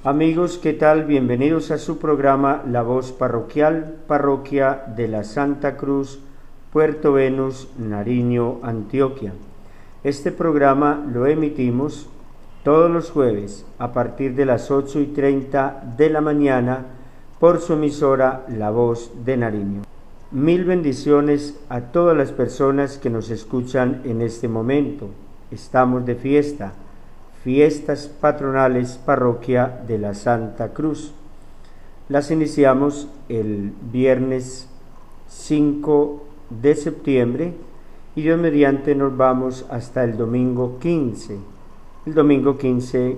Amigos, ¿qué tal? Bienvenidos a su programa La Voz Parroquial, Parroquia de la Santa Cruz, Puerto Venus, Nariño, Antioquia. Este programa lo emitimos todos los jueves a partir de las 8:30 de la mañana por su emisora La Voz de Nariño. Mil bendiciones a todas las personas que nos escuchan en este momento. Estamos de fiesta. Fiestas patronales Parroquia de la Santa Cruz. Las iniciamos el viernes 5 de septiembre y Dios mediante nos vamos hasta el domingo 15. El domingo 15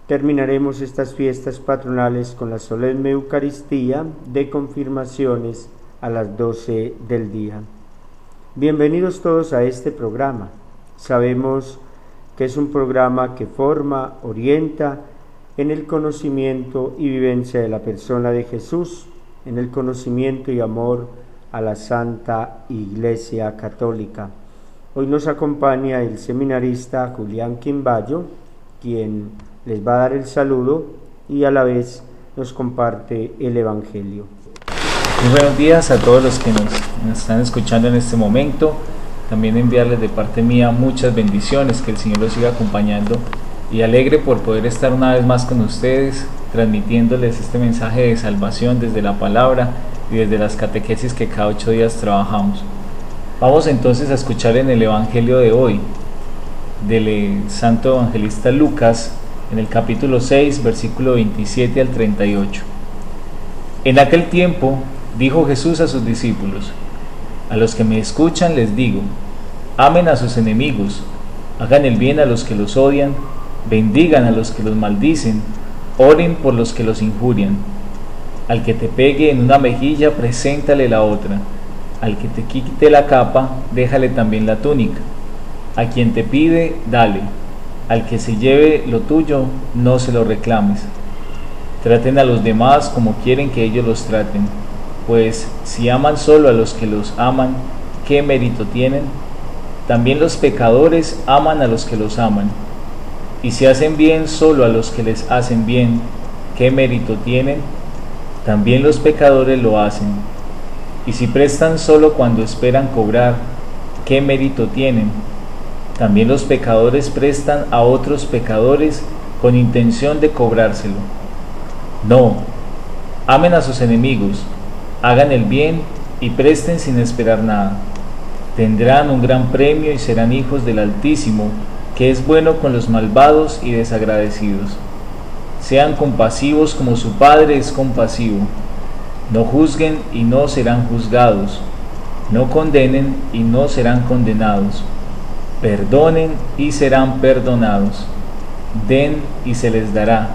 terminaremos estas fiestas patronales con la solemne Eucaristía de confirmaciones a las 12 del día. Bienvenidos todos a este programa. Sabemos que es un programa que forma, orienta en el conocimiento y vivencia de la persona de Jesús, en el conocimiento y amor a la Santa Iglesia Católica. Hoy nos acompaña el seminarista Julián Quimbayo, quien les va a dar el saludo y a la vez nos comparte el Evangelio. Muy buenos días a todos los que nos están escuchando en este momento. También enviarles de parte mía muchas bendiciones, que el Señor los siga acompañando y alegre por poder estar una vez más con ustedes, transmitiéndoles este mensaje de salvación desde la palabra y desde las catequesis que cada 8 días trabajamos. Vamos entonces a escuchar en el Evangelio de hoy, del Santo Evangelista Lucas, en el capítulo 6, versículo 27 al 38. En aquel tiempo dijo Jesús a sus discípulos: a los que me escuchan les digo, amen a sus enemigos, hagan el bien a los que los odian, bendigan a los que los maldicen, oren por los que los injurian. Al que te pegue en una mejilla, preséntale la otra. Al que te quite la capa, déjale también la túnica. A quien te pide, dale. Al que se lleve lo tuyo, no se lo reclames. Traten a los demás como quieren que ellos los traten. Pues si aman solo a los que los aman, ¿qué mérito tienen? También los pecadores aman a los que los aman. Y si hacen bien solo a los que les hacen bien, ¿qué mérito tienen? También los pecadores lo hacen. Y si prestan solo cuando esperan cobrar, ¿qué mérito tienen? También los pecadores prestan a otros pecadores con intención de cobrárselo. No, amen a sus enemigos, hagan el bien y presten sin esperar nada. Tendrán un gran premio y serán hijos del Altísimo, que es bueno con los malvados y desagradecidos. Sean compasivos como su Padre es compasivo. No juzguen y no serán juzgados. No condenen y no serán condenados. Perdonen y serán perdonados. Den y se les dará.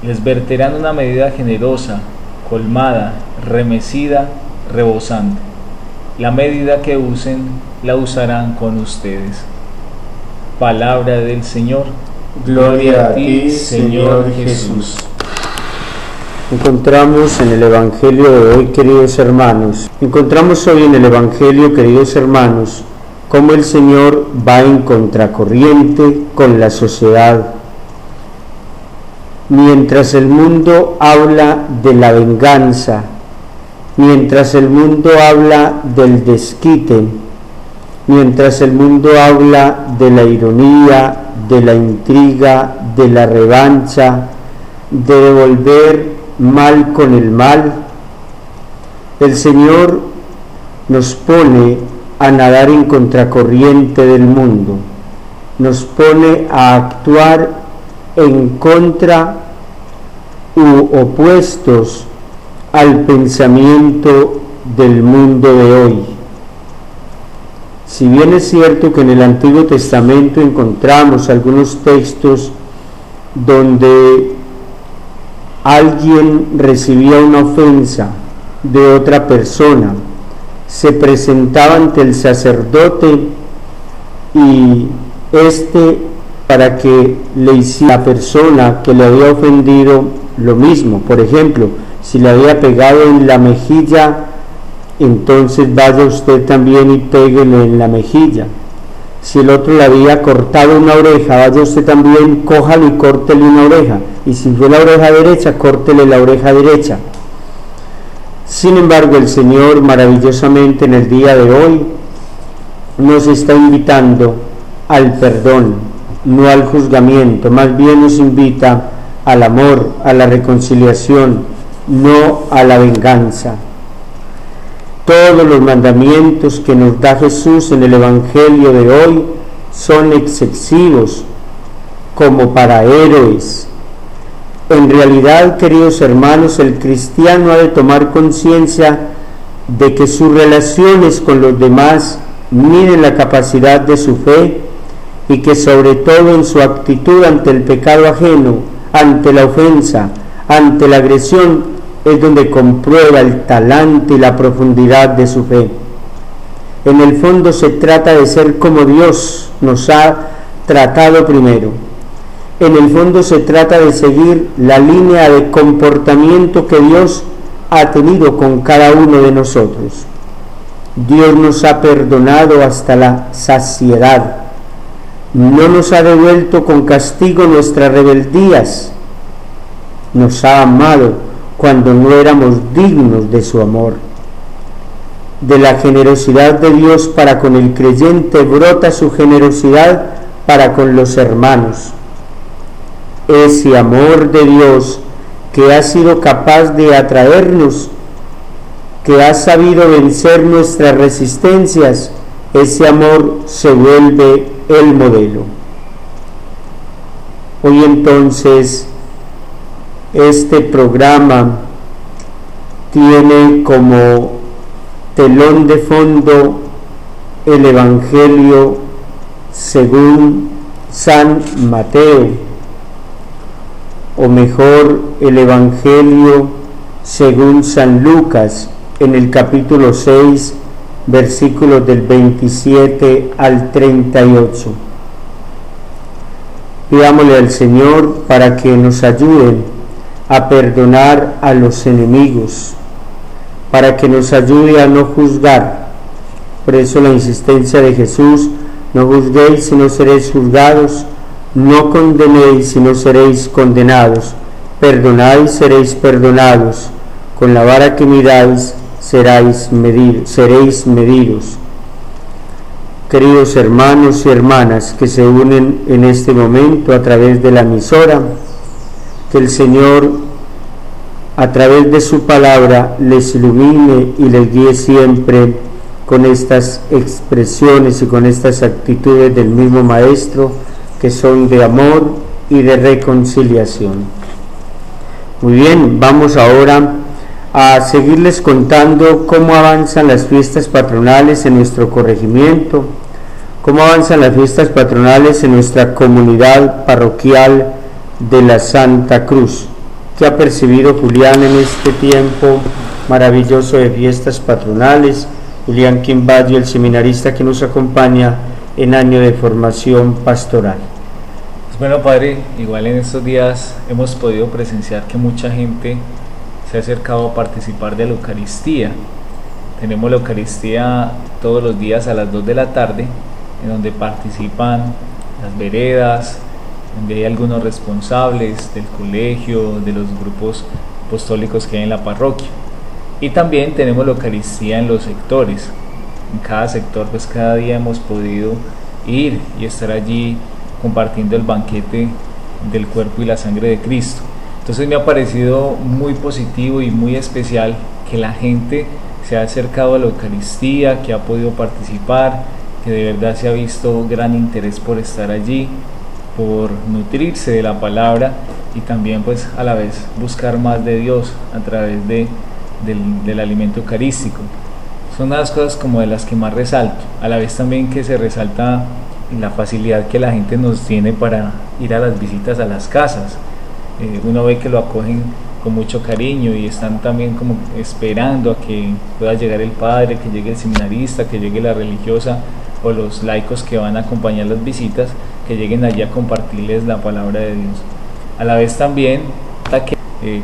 Les verterán una medida generosa, colmada, remecida, rebosante. La medida que usen, la usarán con ustedes. Palabra del Señor. Gloria a ti, Señor Jesús. Encontramos en el Evangelio de hoy, queridos hermanos, cómo el Señor va en contracorriente con la sociedad. Mientras el mundo habla de la venganza, mientras el mundo habla del desquite, mientras el mundo habla de la ironía, de la intriga, de la revancha, de devolver mal con el mal, el Señor nos pone a nadar en contracorriente del mundo, nos pone a actuar en contra u opuestos al pensamiento del mundo de hoy. Si bien es cierto que en el Antiguo Testamento encontramos algunos textos donde alguien recibía una ofensa de otra persona, se presentaba ante el sacerdote y para que le hiciera a la persona que le había ofendido lo mismo. Por ejemplo, si le había pegado en la mejilla, entonces vaya usted también y péguele en la mejilla. Si el otro le había cortado una oreja, vaya usted también, cójalo y córtele una oreja. Y si fue la oreja derecha, córtele la oreja derecha. Sin embargo, el Señor maravillosamente en el día de hoy nos está invitando al perdón, no al juzgamiento, más bien nos invita al amor, a la reconciliación, no a la venganza. Todos los mandamientos que nos da Jesús en el Evangelio de hoy son excesivos, como para héroes. En realidad, queridos hermanos, el cristiano ha de tomar conciencia de que sus relaciones con los demás miden la capacidad de su fe y que sobre todo en su actitud ante el pecado ajeno, ante la ofensa, ante la agresión, es donde comprueba el talante y la profundidad de su fe. En el fondo se trata de ser como Dios nos ha tratado primero. En el fondo se trata de seguir la línea de comportamiento que Dios ha tenido con cada uno de nosotros. Dios nos ha perdonado hasta la saciedad. No nos ha devuelto con castigo nuestras rebeldías. Nos ha amado cuando no éramos dignos de su amor. De la generosidad de Dios para con el creyente brota su generosidad para con los hermanos. Ese amor de Dios que ha sido capaz de atraernos, que ha sabido vencer nuestras resistencias, ese amor se vuelve el modelo. Hoy entonces este programa tiene como telón de fondo el Evangelio según San Mateo, o mejor, el Evangelio según San Lucas, en el capítulo 6, versículos del 27 al 38. Pidámosle al Señor para que nos ayude a perdonar a los enemigos, para que nos ayude a no juzgar. Por eso la insistencia de Jesús: no juzguéis y no seréis juzgados, no condenéis y no seréis condenados, perdonáis y seréis perdonados, con la vara que miráis seréis medidos. Queridos hermanos y hermanas que se unen en este momento a través de la emisora, que el Señor a través de su palabra les ilumine y les guíe siempre con estas expresiones y con estas actitudes del mismo Maestro, que son de amor y de reconciliación. Muy bien, vamos ahora a seguirles contando cómo avanzan las fiestas patronales en nuestro corregimiento, cómo avanzan las fiestas patronales en nuestra comunidad parroquial de la Santa Cruz. ¿Qué ha percibido Julián en este tiempo maravilloso de fiestas patronales? Julián Quimbayo, el seminarista que nos acompaña en año de formación pastoral. Bueno, padre, igual en estos días hemos podido presenciar que mucha gente se ha acercado a participar de la Eucaristía. Tenemos la Eucaristía todos los días a las 2 de la tarde, en donde participan las veredas, donde hay algunos responsables del colegio, de los grupos apostólicos que hay en la parroquia. Y también tenemos la Eucaristía en los sectores. En cada sector, pues cada día hemos podido ir y estar allí compartiendo el banquete del cuerpo y la sangre de Cristo. Entonces me ha parecido muy positivo y muy especial que la gente se ha acercado a la Eucaristía, que ha podido participar, que de verdad se ha visto gran interés por estar allí, por nutrirse de la palabra y también pues a la vez buscar más de Dios a través del alimento eucarístico. Son unas cosas como de las que más resalto, a la vez también que se resalta la facilidad que la gente nos tiene para ir a las visitas a las casas. Uno ve que lo acogen con mucho cariño y están también como esperando a que pueda llegar el padre, que llegue el seminarista, que llegue la religiosa o los laicos que van a acompañar las visitas, que lleguen allí a compartirles la palabra de Dios. A la vez también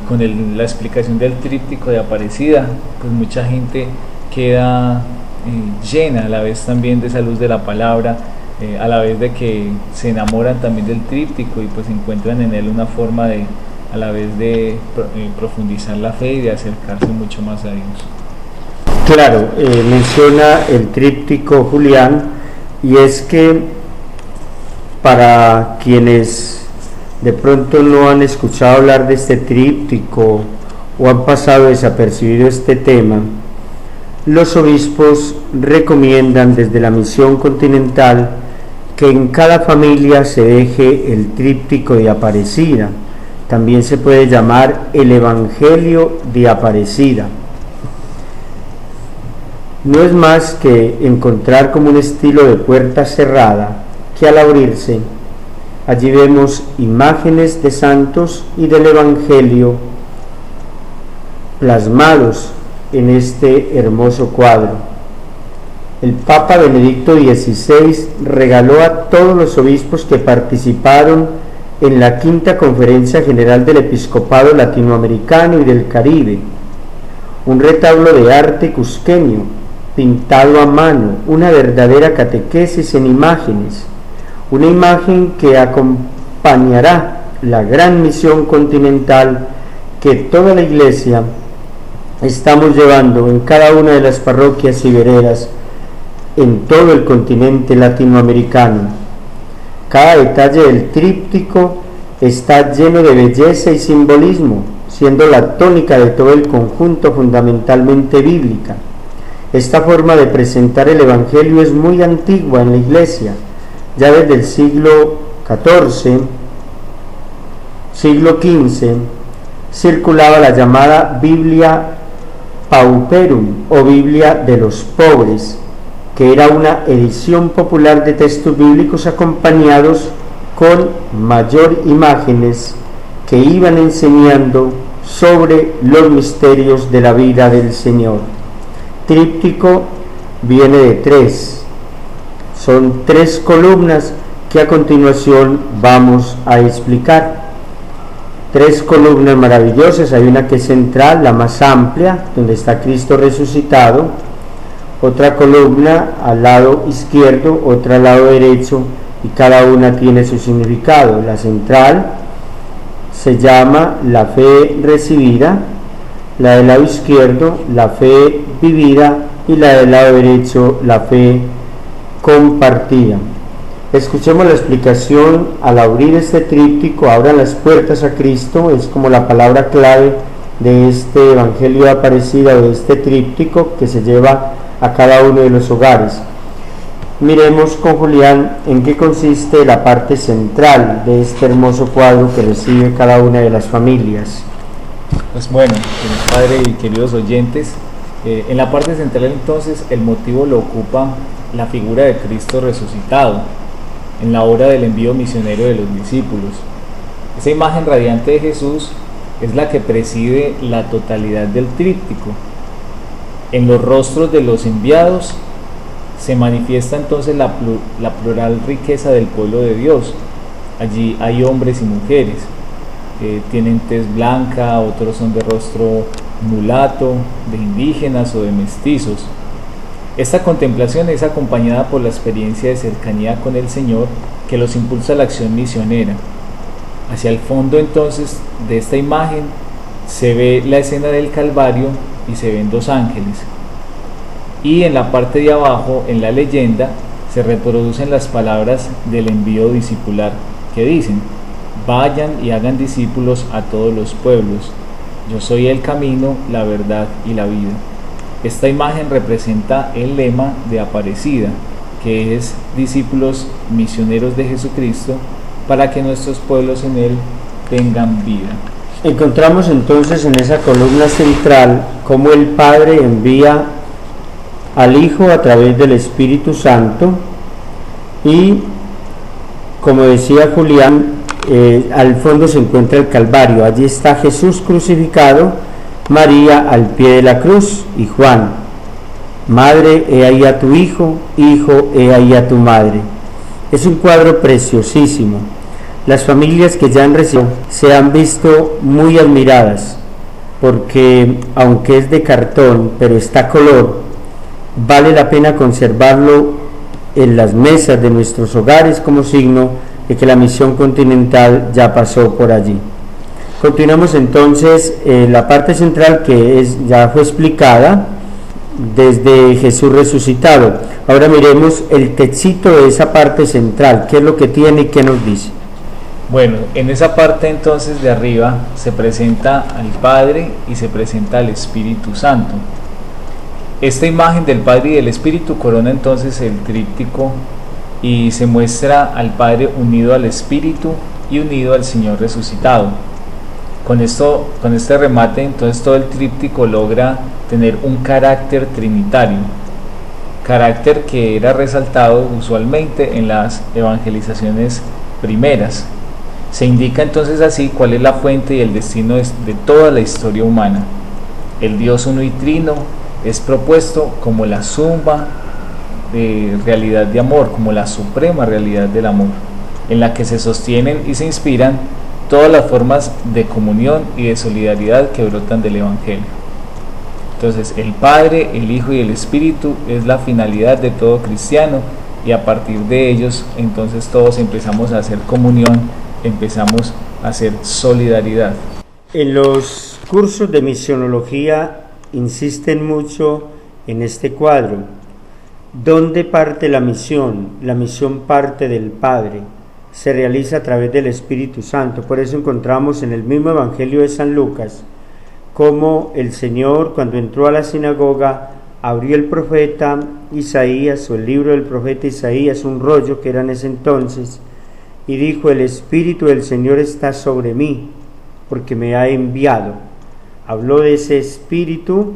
con la explicación del tríptico de Aparecida, pues mucha gente queda llena a la vez también de esa luz de la palabra, a la vez de que se enamoran también del tríptico y pues encuentran en él una forma de a la vez de profundizar la fe y de acercarse mucho más a Dios. Claro, menciona el tríptico Julián, y es que para quienes de pronto no han escuchado hablar de este tríptico o han pasado desapercibido este tema, los obispos recomiendan desde la Misión Continental que en cada familia se deje el tríptico de Aparecida. También se puede llamar el Evangelio de Aparecida. No es más que encontrar como un estilo de puerta cerrada que al abrirse, allí vemos imágenes de santos y del Evangelio plasmados en este hermoso cuadro. El Papa Benedicto XVI regaló a todos los obispos que participaron en la Quinta Conferencia General del Episcopado Latinoamericano y del Caribe un retablo de arte cusqueño, pintado a mano, una verdadera catequesis en imágenes, una imagen que acompañará la gran misión continental que toda la Iglesia estamos llevando en cada una de las parroquias y veredas en todo el continente latinoamericano. Cada detalle del tríptico está lleno de belleza y simbolismo, siendo la tónica de todo el conjunto fundamentalmente bíblica. Esta forma de presentar el Evangelio es muy antigua en la Iglesia, ya desde el siglo XIV, siglo XV, circulaba la llamada Biblia Pauperum o Biblia de los pobres, que era una edición popular de textos bíblicos acompañados con mayor imágenes que iban enseñando sobre los misterios de la vida del Señor. Tríptico viene de tres, son tres columnas que a continuación vamos a explicar. Tres columnas maravillosas, hay una que es central, la más amplia, donde está Cristo resucitado, otra columna al lado izquierdo, otra al lado derecho, y cada una tiene su significado. La central se llama la fe recibida, la del lado izquierdo la fe vivida y la del lado derecho la fe compartida. Escuchemos la explicación. Al abrir este tríptico, abran las puertas a Cristo, es como la palabra clave de este Evangelio de Aparecida, de este tríptico que se lleva a cada uno de los hogares. Miremos con Julián en qué consiste la parte central de este hermoso cuadro que recibe cada una de las familias. Pues bueno, Padre y queridos oyentes, en la parte central entonces el motivo lo ocupa la figura de Cristo resucitado en la hora del envío misionero de los discípulos. Esa imagen radiante de Jesús es la que preside la totalidad del tríptico. En los rostros de los enviados se manifiesta entonces la plural riqueza del pueblo de Dios. Allí hay hombres y mujeres, tienen tez blanca, otros son de rostro mulato, de indígenas o de mestizos. Esta contemplación es acompañada por la experiencia de cercanía con el Señor que los impulsa a la acción misionera. Hacia el fondo entonces de esta imagen se ve la escena del Calvario y se ven dos ángeles. Y en la parte de abajo, en la leyenda, se reproducen las palabras del envío discipular que dicen: vayan y hagan discípulos a todos los pueblos, yo soy el camino, la verdad y la vida. Esta imagen representa el lema de Aparecida, que es discípulos misioneros de Jesucristo para que nuestros pueblos en él tengan vida. Encontramos entonces en esa columna central cómo el Padre envía al Hijo a través del Espíritu Santo, y como decía Julián, al fondo se encuentra el Calvario. Allí está Jesús crucificado, María al pie de la cruz y Juan: madre, he ahí a tu hijo, hijo, he ahí a tu madre. Es un cuadro preciosísimo. Las familias que ya han recibido se han visto muy admiradas, porque aunque es de cartón, pero está a color, vale la pena conservarlo en las mesas de nuestros hogares como signo de que la misión continental ya pasó por allí. Continuamos entonces la parte central que ya fue explicada desde Jesús resucitado. Ahora miremos el texto de esa parte central, qué es lo que tiene y qué nos dice. Bueno, en esa parte entonces de arriba se presenta al Padre y se presenta al Espíritu Santo. Esta imagen del Padre y del Espíritu corona entonces el tríptico y se muestra al Padre unido al Espíritu y unido al Señor resucitado. Con este remate entonces todo el tríptico logra tener un carácter trinitario, carácter que era resaltado usualmente en las evangelizaciones primeras. Se indica entonces así cuál es la fuente y el destino de toda la historia humana. El Dios uno y trino es propuesto como la suma de realidad de amor, como la suprema realidad del amor, en la que se sostienen y se inspiran todas las formas de comunión y de solidaridad que brotan del Evangelio. Entonces, el Padre, el Hijo y el Espíritu es la finalidad de todo cristiano, y a partir de ellos, entonces todos empezamos a hacer comunión, empezamos a hacer solidaridad. En los cursos de misionología insisten mucho en este cuadro. ¿Dónde parte la misión? La misión parte del Padre, se realiza a través del Espíritu Santo. Por eso encontramos en el mismo Evangelio de San Lucas como el Señor, cuando entró a la sinagoga, abrió el profeta Isaías, o el libro del profeta Isaías, un rollo que era en ese entonces, y dijo: el Espíritu del Señor está sobre mí, porque me ha enviado. Habló de ese Espíritu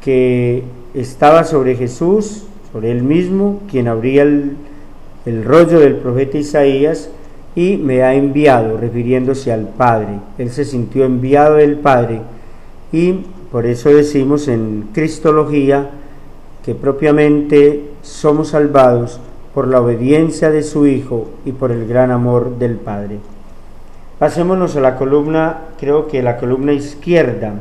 que estaba sobre Jesús, sobre él mismo, quien abría el rollo del profeta Isaías, y me ha enviado, refiriéndose al Padre. Él se sintió enviado del Padre, y por eso decimos en Cristología que propiamente somos salvados por la obediencia de su Hijo y por el gran amor del Padre. Pasémonos a la columna, creo que la columna izquierda,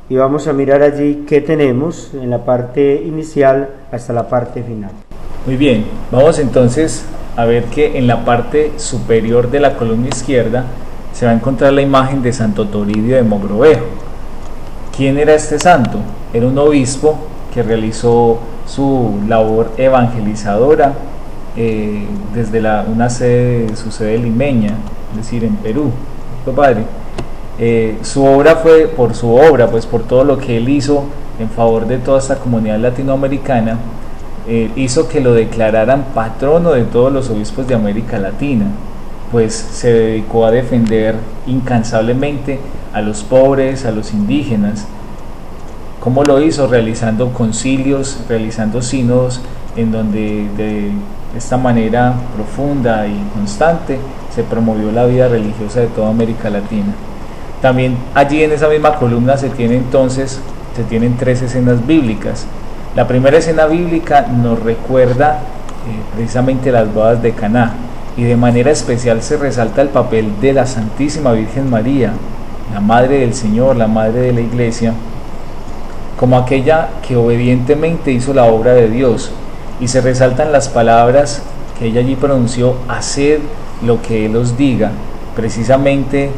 y vamos a mirar allí qué tenemos en la parte inicial hasta la parte final. Muy bien, vamos entonces a ver que en la parte superior de la columna izquierda se va a encontrar la imagen de Santo Toribio de Mogrovejo. ¿Quién era este santo? Era un obispo que realizó su labor evangelizadora desde su sede limeña, es decir, en Perú. Padre, su obra fue por todo lo que él hizo en favor de toda esta comunidad latinoamericana, hizo que lo declararan patrono de todos los obispos de América Latina, pues se dedicó a defender incansablemente a los pobres, a los indígenas. ¿Cómo lo hizo? Realizando concilios, realizando sínodos, en donde de esta manera profunda y constante se promovió la vida religiosa de toda América Latina. También allí en esa misma columna se tienen 3 escenas bíblicas. La primera escena bíblica nos recuerda precisamente las bodas de Caná, y de manera especial se resalta el papel de la Santísima Virgen María, la Madre del Señor, la Madre de la Iglesia, como aquella que obedientemente hizo la obra de Dios, y se resaltan las palabras que ella allí pronunció: haced lo que Él os diga. Precisamente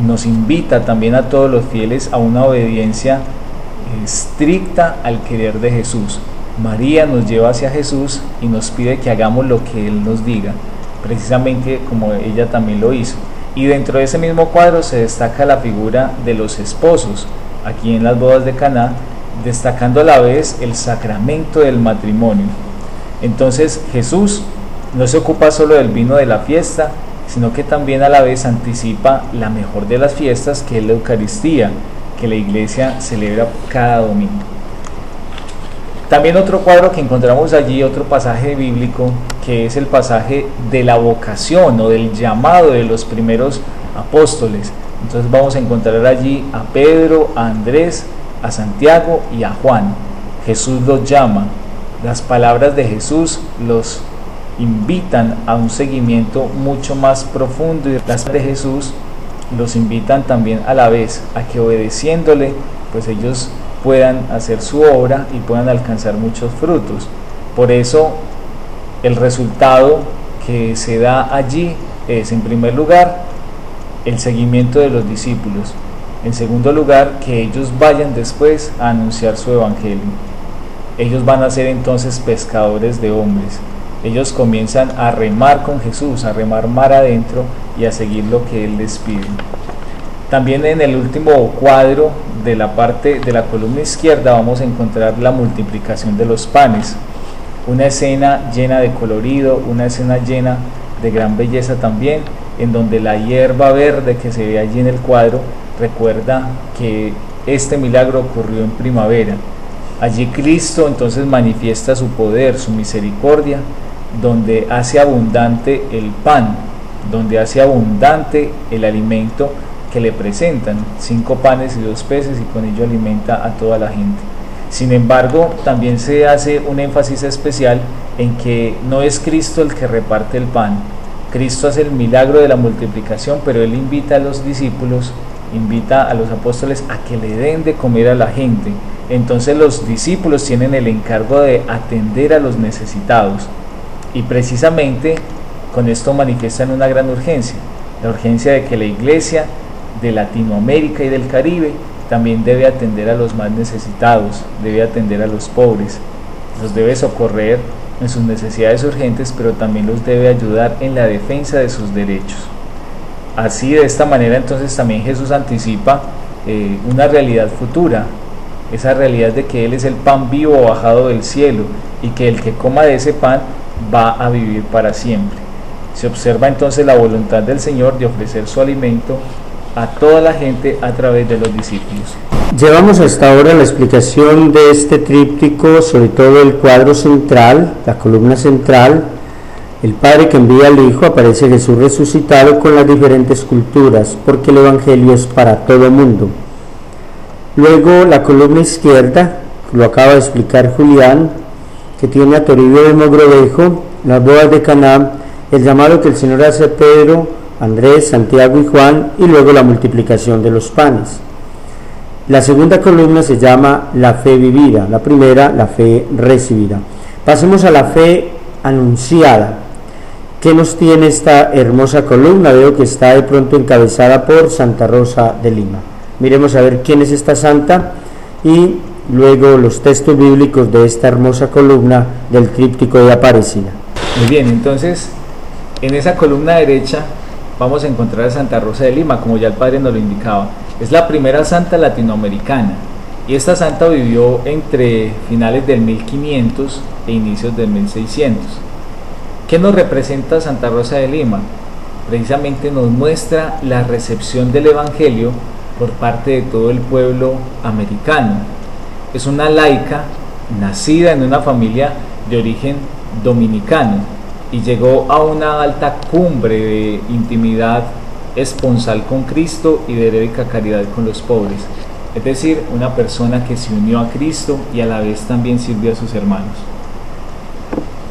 nos invita también a todos los fieles a una obediencia estricta al querer de Jesús. María nos lleva hacia Jesús y nos pide que hagamos lo que Él nos diga, precisamente como ella también lo hizo. Y dentro de ese mismo cuadro se destaca la figura de los esposos, aquí en las bodas de Caná, destacando a la vez el sacramento del matrimonio. Entonces Jesús no se ocupa solo del vino de la fiesta, sino que también a la vez anticipa la mejor de las fiestas, que es la Eucaristía, que la Iglesia celebra cada domingo. También otro cuadro que encontramos allí, otro pasaje bíblico, que es el pasaje de la vocación o del llamado de los primeros apóstoles. Entonces vamos a encontrar allí a Pedro, a Andrés, a Santiago y a Juan. Jesús los llama. Las palabras de Jesús los invitan a un seguimiento mucho más profundo, y las de Jesús los invitan también a la vez a que, obedeciéndole, pues ellos puedan hacer su obra y puedan alcanzar muchos frutos. Por eso El resultado que se da allí es, en primer lugar, el seguimiento de los discípulos. En segundo lugar, que ellos vayan después a anunciar su evangelio. Ellos van a ser entonces pescadores de hombres. Ellos comienzan a remar con Jesús, a remar mar adentro y a seguir lo que Él les pide. También en el último cuadro de la parte de la columna izquierda vamos a encontrar la multiplicación de los panes. Una escena llena de colorido, una escena llena de gran belleza también, en donde la hierba verde que se ve allí en el cuadro recuerda que este milagro ocurrió en primavera. Allí Cristo entonces manifiesta su poder, su misericordia, donde hace abundante el pan, donde hace abundante el alimento que le presentan, 5 panes y 2 peces, y con ello alimenta a toda la gente. Sin embargo, también se hace un énfasis especial en que no es Cristo el que reparte el pan. Cristo hace el milagro de la multiplicación, pero Él invita a los discípulos, invita a los apóstoles a que le den de comer a la gente. Entonces los discípulos tienen el encargo de atender a los necesitados, y precisamente con esto manifiestan una gran urgencia, la urgencia de que la iglesia de Latinoamérica y del Caribe también debe atender a los más necesitados, debe atender a los pobres, los debe socorrer en sus necesidades urgentes, pero también los debe ayudar en la defensa de sus derechos. Así, de esta manera, entonces también Jesús anticipa una realidad futura, esa realidad de que Él es el pan vivo bajado del cielo, y que el que coma de ese pan va a vivir para siempre. Se observa entonces la voluntad del Señor de ofrecer su alimento a toda la gente a través de los discípulos. Llevamos hasta ahora la explicación de este tríptico, sobre todo el cuadro central, la columna central, el Padre que envía al Hijo, aparece Jesús resucitado con las diferentes culturas, porque el Evangelio es para todo mundo. Luego la columna izquierda, lo acaba de explicar Julián, que tiene a Toribio de Mogrovejo, las bodas de Caná, el llamado que el Señor hace a Pedro, Andrés, Santiago y Juan, y luego la multiplicación de los panes. La segunda columna se llama la fe vivida, la primera la fe recibida. Pasemos a la fe anunciada. ¿Qué nos tiene esta hermosa columna? Veo que está de pronto encabezada por Santa Rosa de Lima. Miremos a ver quién es esta santa y luego los textos bíblicos de esta hermosa columna del tríptico de Aparecida. Muy bien, entonces en esa columna derecha vamos a encontrar a Santa Rosa de Lima, como ya el Padre nos lo indicaba. Es la primera santa latinoamericana, y esta santa vivió entre finales del 1500 e inicios del 1600. ¿Qué nos representa Santa Rosa de Lima? Precisamente nos muestra la recepción del Evangelio por parte de todo el pueblo americano. Es una laica nacida en una familia de origen dominicano y llegó a una alta cumbre de intimidad esponsal con Cristo y de heroica caridad con los pobres. Es decir, una persona que se unió a Cristo y a la vez también sirvió a sus hermanos.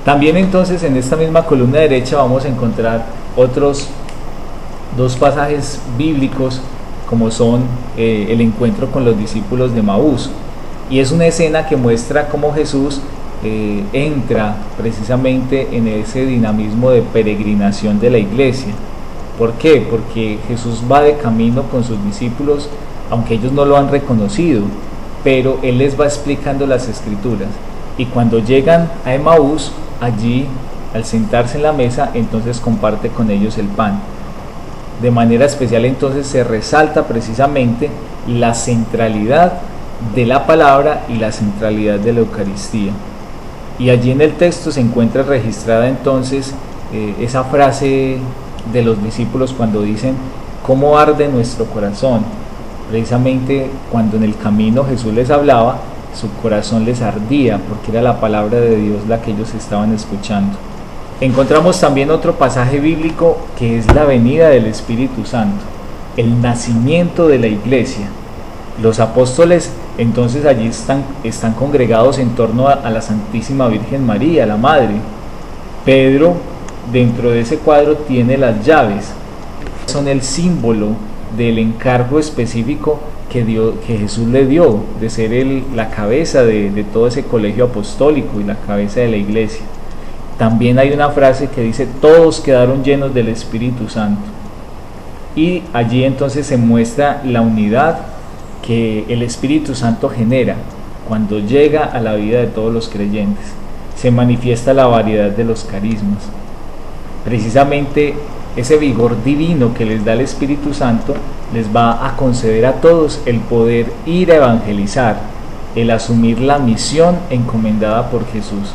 También entonces en esta misma columna derecha vamos a encontrar otros 2 pasajes bíblicos, como son el encuentro con los discípulos de Maús, y es una escena que muestra cómo Jesús entra precisamente en ese dinamismo de peregrinación de la iglesia. ¿Por qué? Porque Jesús va de camino con sus discípulos, aunque ellos no lo han reconocido, pero Él les va explicando las Escrituras, y cuando llegan a Emaús, allí, al sentarse en la mesa, entonces comparte con ellos el pan. De manera especial entonces se resalta precisamente la centralidad de la palabra y la centralidad de la Eucaristía. Y allí en el texto se encuentra registrada entonces esa frase de los discípulos cuando dicen: ¿cómo arde nuestro corazón? Precisamente cuando en el camino Jesús les hablaba, su corazón les ardía, porque era la palabra de Dios la que ellos estaban escuchando. Encontramos también otro pasaje bíblico que es la venida del Espíritu Santo, el nacimiento de la iglesia. Los apóstoles entonces allí están congregados en torno a la Santísima Virgen María, la Madre. Pedro, dentro de ese cuadro, tiene las llaves. Son el símbolo del encargo específico que Jesús le dio de ser la cabeza de todo ese colegio apostólico y la cabeza de la iglesia. también hay una frase que dice: todos quedaron llenos del Espíritu Santo. Y allí entonces se muestra la unidad que el Espíritu Santo genera cuando llega a la vida de todos los creyentes. Se manifiesta la variedad de los carismas. Precisamente ese vigor divino que les da el Espíritu Santo les va a conceder a todos el poder ir a evangelizar, el asumir la misión encomendada por Jesús.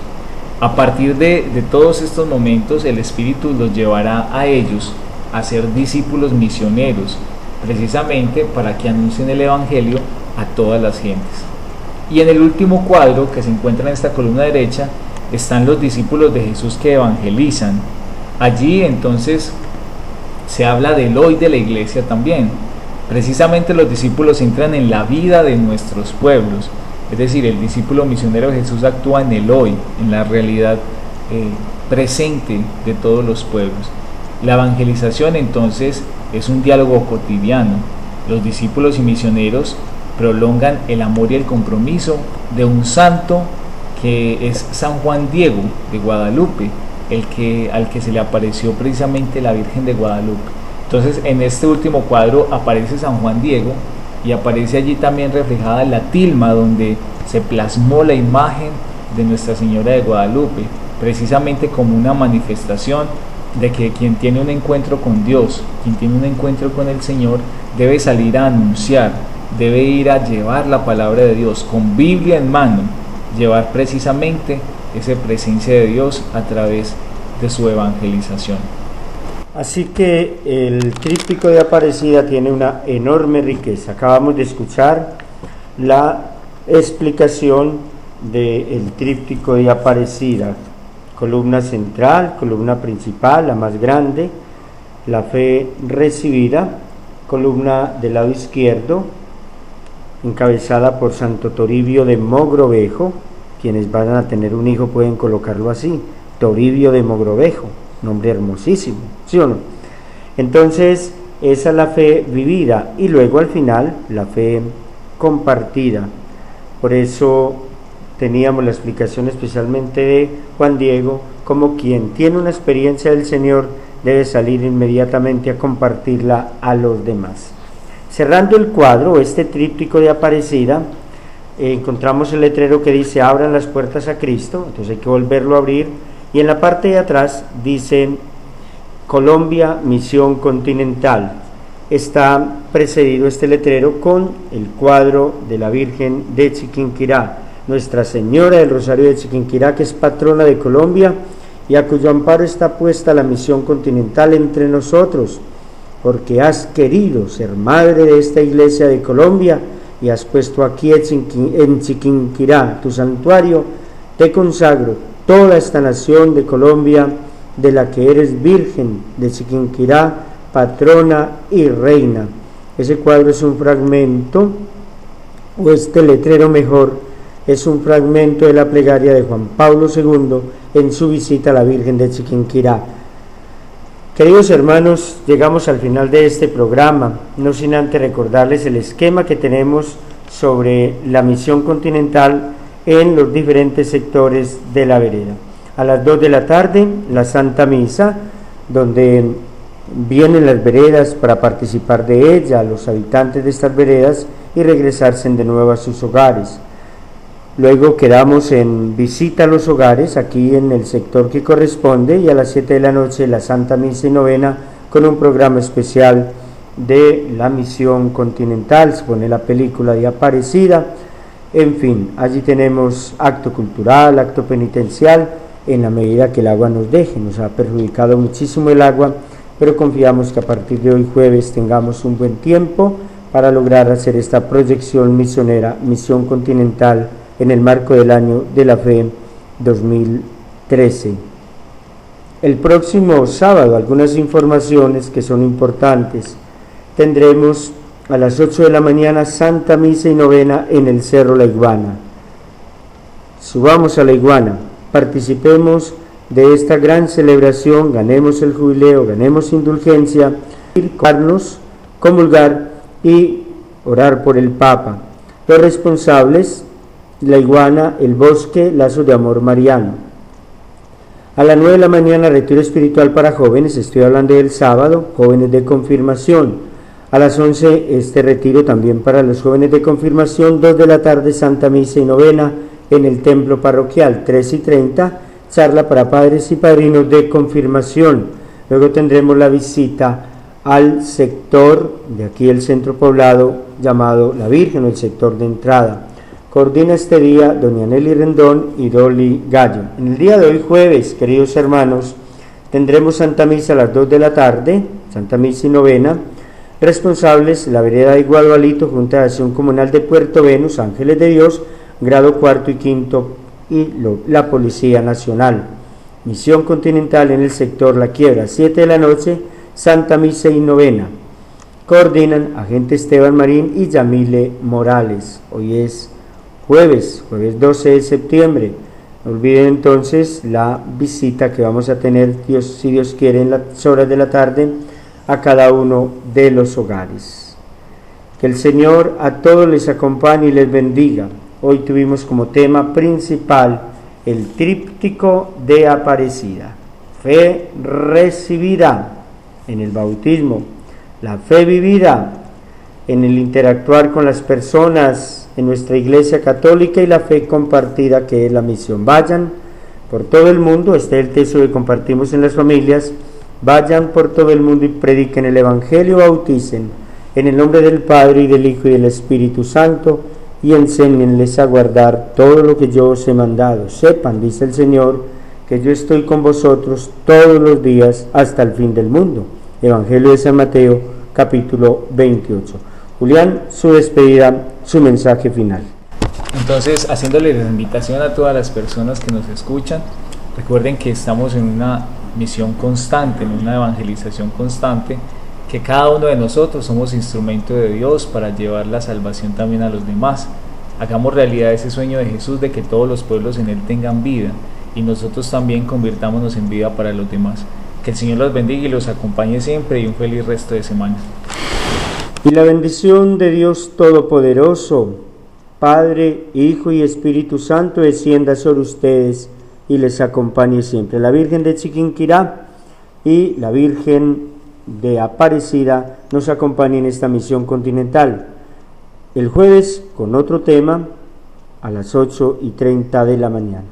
A partir de todos estos momentos, el Espíritu los llevará a ellos a ser discípulos misioneros, precisamente para que anuncien el Evangelio a todas las gentes. Y en el último cuadro que se encuentra en esta columna derecha están los discípulos de Jesús que evangelizan. Allí entonces se habla del hoy de la iglesia también. Precisamente los discípulos entran en la vida de nuestros pueblos, es decir, el discípulo misionero de Jesús actúa en el hoy, en la realidad presente de todos los pueblos. La evangelización entonces es un diálogo cotidiano. Los discípulos y misioneros prolongan el amor y el compromiso de un santo que es San Juan Diego de Guadalupe, al que se le apareció precisamente la Virgen de Guadalupe. Entonces en este último cuadro aparece San Juan Diego y aparece allí también reflejada la tilma donde se plasmó la imagen de Nuestra Señora de Guadalupe, precisamente como una manifestación de que quien tiene un encuentro con Dios, quien tiene un encuentro con el Señor, debe salir a anunciar, debe ir a llevar la palabra de Dios con Biblia en mano, llevar precisamente esa presencia de Dios a través de su evangelización. Así que el tríptico de Aparecida tiene una enorme riqueza. Acabamos de escuchar la explicación del tríptico de Aparecida: columna central, columna principal, la más grande, la fe recibida, columna del lado izquierdo, encabezada por Santo Toribio de Mogrovejo. Quienes van a tener un hijo pueden colocarlo así: Toribio de Mogrovejo, nombre hermosísimo, ¿sí o no? Entonces, esa es la fe vivida, y luego al final la fe compartida. Por eso teníamos la explicación especialmente de Juan Diego, como quien tiene una experiencia del Señor debe salir inmediatamente a compartirla a los demás. Cerrando el cuadro, este tríptico de Aparecida, encontramos el letrero que dice: abran las puertas a Cristo. Entonces hay que volverlo a abrir, y en la parte de atrás dice: Colombia, misión continental. Está precedido este letrero con el cuadro de la Virgen de Chiquinquirá, Nuestra Señora del Rosario de Chiquinquirá, que es patrona de Colombia y a cuyo amparo está puesta la misión continental entre nosotros, porque has querido ser madre de esta iglesia de Colombia y has puesto aquí en Chiquinquirá tu santuario. Te consagro toda esta nación de Colombia, de la que eres Virgen de Chiquinquirá, patrona y reina. Ese cuadro es un fragmento, o este letrero mejor, es un fragmento de la plegaria de Juan Pablo II en su visita a la Virgen de Chiquinquirá. Queridos hermanos, llegamos al final de este programa, no sin antes recordarles el esquema que tenemos sobre la misión continental en los diferentes sectores de la vereda. A las 2 de la tarde, la Santa Misa, donde vienen las veredas para participar de ella, los habitantes de estas veredas, y regresarse de nuevo a sus hogares. Luego quedamos en visita a los hogares, aquí en el sector que corresponde, y a las 7 de la noche la Santa Misa y Novena con un programa especial de la misión continental. Se pone la película de Aparecida. En fin, allí tenemos acto cultural, acto penitencial, en la medida que el agua nos deje. Nos ha perjudicado muchísimo el agua, pero confiamos que a partir de hoy jueves tengamos un buen tiempo para lograr hacer esta proyección misionera, misión continental, en el marco del Año de la Fe 2013. El próximo sábado, algunas informaciones que son importantes. Tendremos a las 8 de la mañana Santa Misa y Novena en el Cerro La Iguana. Subamos a La Iguana, participemos de esta gran celebración, ganemos el jubileo, ganemos indulgencia, comulgar y orar por el Papa. Los responsables: La Iguana, El Bosque, Lazos de Amor Mariano. A las 9 de la mañana, retiro espiritual para jóvenes, estoy hablando del sábado, jóvenes de confirmación. A las 11, este retiro también para los jóvenes de confirmación. 2 de la tarde, Santa Misa y Novena en el templo parroquial. 3:30, charla para padres y padrinos de confirmación. Luego tendremos la visita al sector de aquí el centro poblado llamado La Virgen, o el sector de entrada. Coordina este día doña Nelly Rendón y Dolly Gallo. En el día de hoy, jueves, queridos hermanos, tendremos Santa Misa a las 2 de la tarde, Santa Misa y Novena. Responsables, la vereda de Guadualito, Junta de Acción Comunal de Puerto Venus, Ángeles de Dios, grado cuarto y quinto, y la Policía Nacional. Misión Continental en el sector La Quiebra, 7 de la noche, Santa Misa y Novena. Coordinan agente Esteban Marín y Yamile Morales. Hoy es jueves 12 de septiembre. No olviden entonces la visita que vamos a tener, si Dios quiere, en las horas de la tarde a cada uno de los hogares. Que el Señor a todos les acompañe y les bendiga. Hoy tuvimos como tema principal el tríptico de Aparecida. Fe recibida en el bautismo, la fe vivida en el interactuar con las personas en nuestra Iglesia Católica y la fe compartida, que es la misión. Vayan por todo el mundo, este es el texto que compartimos en las familias. Vayan por todo el mundo y prediquen el Evangelio, bauticen en el nombre del Padre y del Hijo y del Espíritu Santo, y enséñenles a guardar todo lo que yo os he mandado. Sepan, dice el Señor, que yo estoy con vosotros todos los días hasta el fin del mundo. Evangelio de San Mateo, capítulo 28. Julián, su despedida, su mensaje final. Entonces, haciéndole la invitación a todas las personas que nos escuchan, recuerden que estamos en una misión constante, en una evangelización constante, que cada uno de nosotros somos instrumento de Dios para llevar la salvación también a los demás. Hagamos realidad ese sueño de Jesús de que todos los pueblos en Él tengan vida, y nosotros también convirtámonos en vida para los demás. Que el Señor los bendiga y los acompañe siempre, y un feliz resto de semana. Y la bendición de Dios Todopoderoso, Padre, Hijo y Espíritu Santo, descienda sobre ustedes y les acompañe siempre. La Virgen de Chiquinquirá y la Virgen de Aparecida nos acompañen en esta misión continental. El jueves con otro tema a las 8:30 de la mañana.